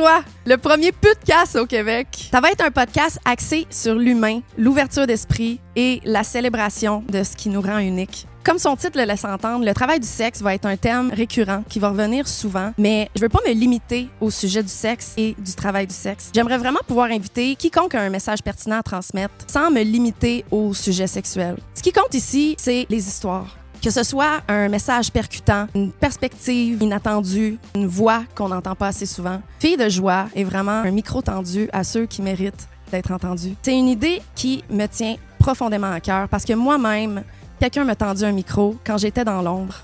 toi, le premier podcast au Québec. Ça va être un podcast axé sur l'humain, l'ouverture d'esprit et la célébration de ce qui nous rend unique. Comme son titre le laisse entendre, le travail du sexe va être un thème récurrent qui va revenir souvent, mais je veux pas me limiter au sujet du sexe et du travail du sexe. J'aimerais vraiment pouvoir inviter quiconque a un message pertinent à transmettre sans me limiter au sujet sexuel. Ce qui compte ici, c'est les histoires. Que ce soit un message percutant, une perspective inattendue, une voix qu'on n'entend pas assez souvent. Fille de joie est vraiment un micro tendu à ceux qui méritent d'être entendus. C'est une idée qui me tient profondément à cœur parce que moi-même, quelqu'un m'a tendu un micro quand j'étais dans l'ombre.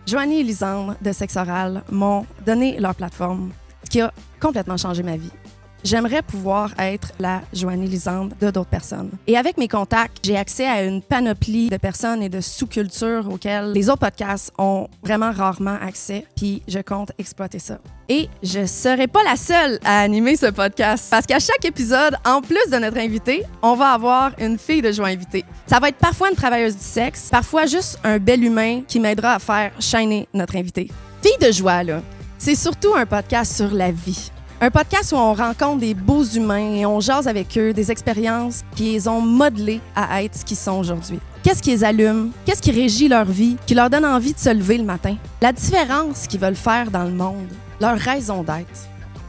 Joanie et Lisandre de Sexe Oral m'ont donné leur plateforme, ce qui a complètement changé ma vie. J'aimerais pouvoir être la Joanie Lisandre de d'autres personnes. Et avec mes contacts, j'ai accès à une panoplie de personnes et de sous-cultures auxquelles les autres podcasts ont vraiment rarement accès, puis je compte exploiter ça. Et je serai pas la seule à animer ce podcast, parce qu'à chaque épisode, en plus de notre invité, on va avoir une fille de joie invitée. Ça va être parfois une travailleuse du sexe, parfois juste un bel humain qui m'aidera à faire shiner notre invité. Fille de joie, là, c'est surtout un podcast sur la vie. Un podcast où on rencontre des beaux humains et on jase avec eux des expériences qui les ont modelés à être ce qu'ils sont aujourd'hui. Qu'est-ce qui les allume? Qu'est-ce qui régit leur vie? Qui leur donne envie de se lever le matin? La différence qu'ils veulent faire dans le monde? Leur raison d'être?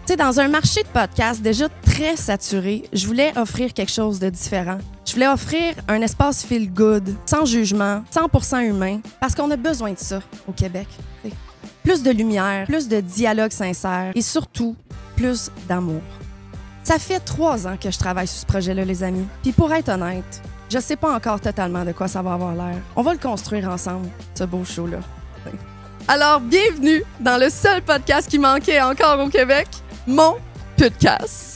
Tu sais, dans un marché de podcasts déjà très saturé, je voulais offrir quelque chose de différent. Je voulais offrir un espace feel good, sans jugement, 100% humain, parce qu'on a besoin de ça au Québec. T'sais. Plus de lumière, plus de dialogue sincère et surtout, plus d'amour. Ça fait 3 ans que je travaille sur ce projet-là, les amis. Puis pour être honnête, je sais pas encore totalement de quoi ça va avoir l'air. On va le construire ensemble, ce beau show-là. Alors, bienvenue dans le seul podcast qui manquait encore au Québec, mon podcast.